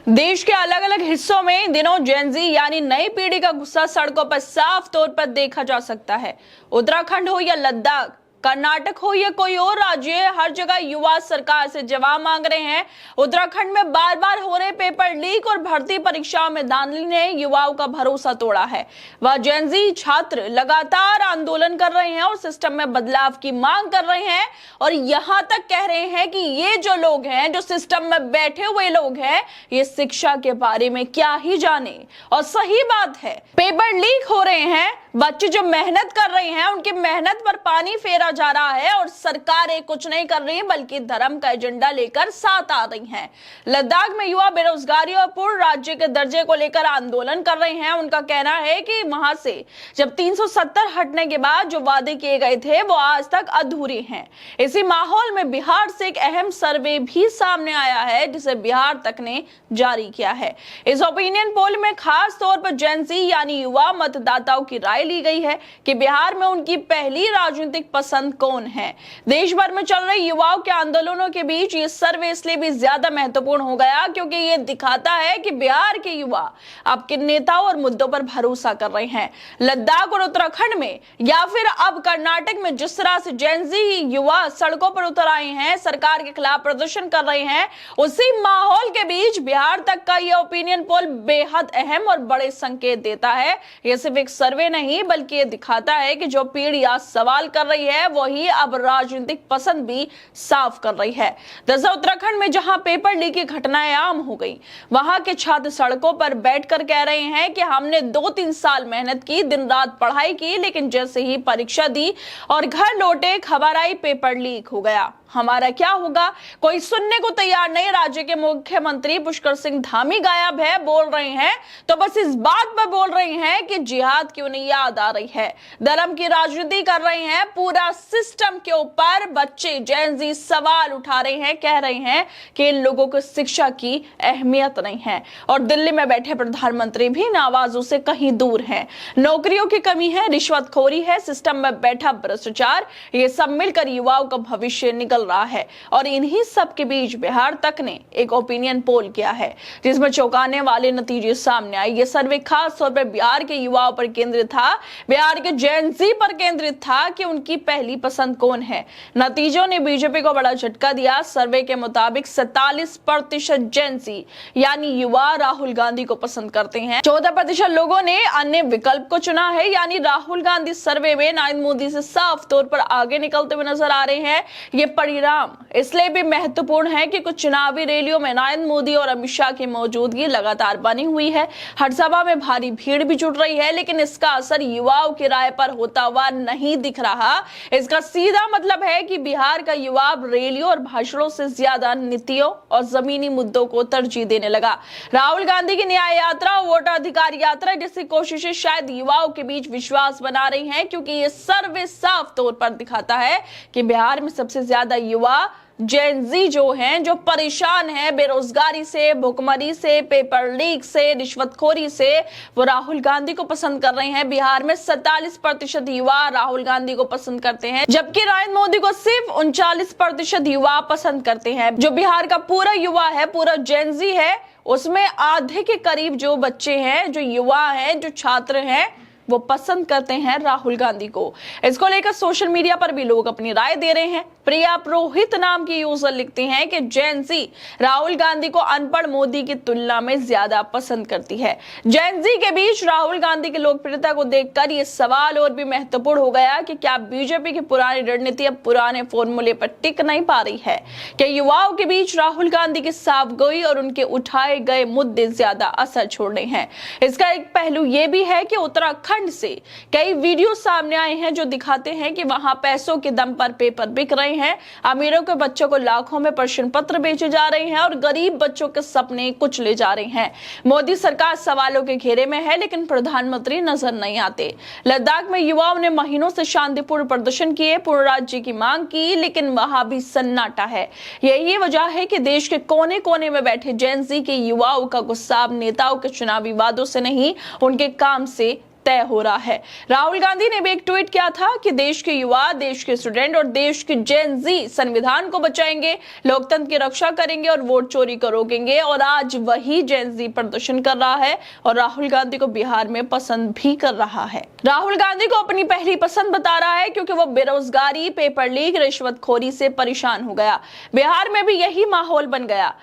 देश के अलग अलग हिस्सों में इन दिनों जेनजी यानी नई पीढ़ी का गुस्सा सड़कों पर साफ तौर पर देखा जा सकता है। उत्तराखंड हो या लद्दाख, कर्नाटक हो या कोई और राज्य, हर जगह युवा सरकार से जवाब मांग रहे हैं। उत्तराखंड में बार बार हो रहे पेपर लीक और भर्ती परीक्षाओं में धांधली ने युवाओं का भरोसा तोड़ा है। वह जेनजी छात्र लगातार आंदोलन कर रहे हैं और सिस्टम में बदलाव की मांग कर रहे हैं और यहां तक कह रहे हैं कि ये जो लोग हैं, जो सिस्टम में बैठे हुए लोग हैं, ये शिक्षा के बारे में क्या ही जाने। और सही बात है, पेपर लीक हो रहे हैं, बच्चे जो मेहनत कर रहे हैं उनकी मेहनत पर पानी फेरा जा रहा है और सरकारें कुछ नहीं कर रही बल्कि धर्म का एजेंडा लेकर साथ आ रही हैं। लद्दाख में युवा बेरोजगारी और पूर्ण राज्य के दर्जे को लेकर आंदोलन कर रहे हैं। उनका कहना है कि वहां से जब 370 हटने के बाद जो वादे किए गए थे वो आज तक अधूरे हैं। इसी माहौल में बिहार से एक अहम सर्वे भी सामने आया है जिसे बिहार तक ने जारी किया है। इस ओपिनियन पोल में खास तौर पर जेनजी यानी युवा मतदाताओं की राय ली गई है कि बिहार में उनकी पहली राजनीतिक पसंद कौन है। देश भर में चल रहे युवाओं के आंदोलनों के बीच ये सर्वे इसलिए भी ज्यादा महत्वपूर्ण हो गया क्योंकि ये दिखाता है कि बिहार के युवा अब किन नेताओं और मुद्दों पर भरोसा कर रहे हैं। लद्दाख और उत्तराखंड में या फिर अब कर्नाटक में जिस तरह से जेनजी युवा सड़कों पर उतर आए हैं, सरकार के खिलाफ प्रदर्शन कर रहे हैं, उसी माहौल के बीच बिहार तक का यह ओपिनियन पोल बेहद अहम और बड़े संकेत देता है। यह सिर्फ एक सर्वे नहीं बल्कि ये दिखाता है कि जो पीढ़ी आज सवाल कर रही है वही अब राजनीतिक पसंद भी साफ कर रही है। दरअसल उत्तराखंड में जहां पेपर लीक की घटनाएं आम हो गई, वहां के छात्र सड़कों पर बैठकर कह रहे हैं कि हमने 2-3 साल मेहनत की, दिन रात पढ़ाई की, लेकिन जैसे ही परीक्षा दी और घर लौटे खबर आई पेपर लीक हो गया, हमारा क्या होगा? कोई सुनने को तैयार नहीं। राज्य के मुख्यमंत्री पुष्कर सिंह धामी गायब है, बोल रहे हैं तो बस इस बात पर बोल रहे हैं कि जिहाद क्यों नहीं याद आ रही है। धर्म की राजनीति कर रहे हैं। पूरा सिस्टम के ऊपर बच्चे जेनजी सवाल उठा रहे हैं, कह रहे हैं कि इन लोगों को शिक्षा की अहमियत नहीं है और दिल्ली में बैठे प्रधानमंत्री भी इन आवाजों से कहीं दूर हैं। नौकरियों की कमी है, रिश्वतखोरी है, सिस्टम में बैठा भ्रष्टाचार, ये सब मिलकर युवाओं का भविष्य निकल रहा है। और इन्हीं सब के बीच बिहार तक ने एक ओपिनियन पोल किया है जिसमें चौंकाने वाले नतीजे सामने आए। यह सर्वे खास तौर पर बिहार के युवाओं पर केंद्रित था, बिहार के जेनजी पर केंद्रित था कि उनकी पहली पसंद कौन है। नतीजों ने बीजेपी को बड़ा झटका दिया। सर्वे के मुताबिक 47% जेनजी यानी युवा राहुल गांधी को पसंद करते हैं। 14% लोगों ने अन्य विकल्प को चुना है, यानी राहुल गांधी सर्वे में नरेंद्र मोदी से साफ तौर पर आगे निकलते हुए नजर आ रहे हैं। ये परिणाम इसलिए भी महत्वपूर्ण है कि कुछ चुनावी रैलियों में नरेंद्र मोदी और अमित शाह की मौजूदगी लगातार बनी हुई है। हर सभा में भारी भीड़ भी जुट रही है, लेकिन इसका असर युवाओं की राय पर होता हुआ नहीं दिख रहा। इसका सीधा मतलब है कि बिहार का युवा रैलियों और भाषणों से ज्यादा नीतियों और जमीनी मुद्दों को तरजीह देने लगा। राहुल गांधी की न्याय यात्रा और वोटर अधिकार यात्रा जैसी कोशिशें शायद युवाओं के बीच विश्वास बना रही हैं, क्योंकि ये सर्वे साफ तौर पर दिखाता है कि बिहार में सबसे ज्यादा युवा जेनजी जो हैं, जो परेशान हैं बेरोजगारी से, भुखमरी से, पेपर लीक से, रिश्वतखोरी से, वो राहुल गांधी को पसंद कर रहे हैं। बिहार में 47% युवा राहुल गांधी को पसंद करते हैं, जबकि नरेंद्र मोदी को सिर्फ 39% युवा पसंद करते हैं। जो बिहार का पूरा युवा है, पूरा जेनजी है, उसमें आधे के करीब जो बच्चे हैं, जो युवा हैं, जो छात्र हैं, वो पसंद करते हैं राहुल गांधी को। इसको लेकर सोशल मीडिया पर भी लोग अपनी राय दे रहे हैं। प्रिया पुरोहित नाम की यूजर लिखती हैं कि जेनजी राहुल गांधी को अनपढ़ मोदी की तुलना में ज्यादा पसंद करती है। जेनजी के बीच राहुल गांधी की लोकप्रियता को देखकर यह सवाल और भी महत्वपूर्ण हो गया कि क्या बीजेपी की पुरानी रणनीति अब पुराने फॉर्मूले पर टिक नहीं पा रही है? क्या युवाओं के बीच राहुल गांधी की साफगोई और उनके उठाए गए मुद्दे ज्यादा असर छोड़ रहे हैं? इसका एक पहलू यह भी है कि उत्तराखंड से कई वीडियो सामने आए हैं जो दिखाते हैं कि वहां पैसों के दम पर पेपर बिक रहे हैं। अमीरों के बच्चों को लाखों में प्रश्न पत्र बेचे जा रहे हैं और गरीब बच्चों के सपने कुचले जा रहे हैं। मोदी सरकार सवालों के घेरे में है, लेकिन प्रधानमंत्री नजर नहीं आते। लद्दाख में युवाओं ने महीनों से शांतिपूर्ण प्रदर्शन किए, पूर्ण राज्य की मांग की, लेकिन वहां भी सन्नाटा है। यही वजह है कि देश के कोने कोने में बैठे जेनजी के युवाओं का गुस्सा अब नेताओं के चुनावी वादों से नहीं, उनके काम से तय हो रहा है। राहुल गांधी ने भी एक ट्वीट किया था कि देश के युवा, देश के स्टूडेंट और देश के जेन जी संविधान को बचाएंगे, लोकतंत्र की रक्षा करेंगे और वोट चोरी को रोकेंगे। और आज वही जेन जी प्रदर्शन कर रहा है और राहुल गांधी को बिहार में पसंद भी कर रहा है। राहुल गांधी को अपनी पहली पसंद बता रहा है क्योंकि वो बेरोजगारी, पेपर लीक, रिश्वतखोरी से परेशान हो गया। बिहार में भी यही माहौल बन गया।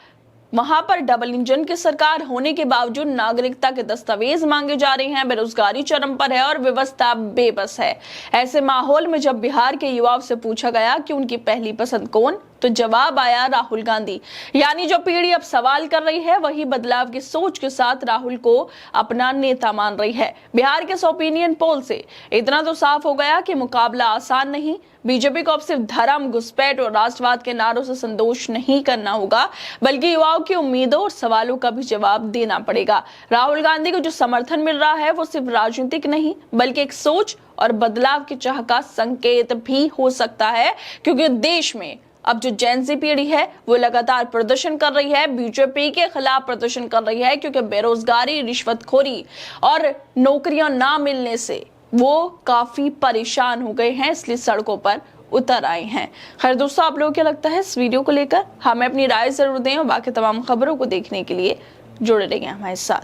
वहां पर डबल इंजन की सरकार होने के बावजूद नागरिकता के दस्तावेज मांगे जा रहे हैं, बेरोजगारी चरम पर है और व्यवस्था बेबस है। ऐसे माहौल में जब बिहार के युवाओं से पूछा गया कि उनकी पहली पसंद कौन, तो जवाब आया राहुल गांधी। यानी जो पीढ़ी अब सवाल कर रही है वही बदलाव की सोच के साथ राहुल को अपना नेता मान रही है। बिहार के ओपिनियन पोल से इतना तो साफ हो गया कि मुकाबला आसान नहीं। बीजेपी को अब सिर्फ धर्म, घुसपैठ और राष्ट्रवाद के नारों से संतोष नहीं करना होगा, बल्कि युवाओं की उम्मीदों और सवालों का भी जवाब देना पड़ेगा। राहुल गांधी को जो समर्थन मिल रहा है वो सिर्फ राजनीतिक नहीं बल्कि एक सोच और बदलाव की चाह का संकेत भी हो सकता है, क्योंकि देश में अब जो जेन ज़ी पीढ़ी है वो लगातार प्रदर्शन कर रही है, बीजेपी के खिलाफ प्रदर्शन कर रही है, क्योंकि बेरोजगारी, रिश्वतखोरी और नौकरियां ना मिलने से वो काफी परेशान हो गए हैं, इसलिए सड़कों पर उतर आए हैं। खैर दोस्तों, आप लोगों क्या लगता है इस वीडियो को लेकर? हमें अपनी राय जरूर दें और बाकी तमाम खबरों को देखने के लिए जुड़े रहिए हमारे साथ।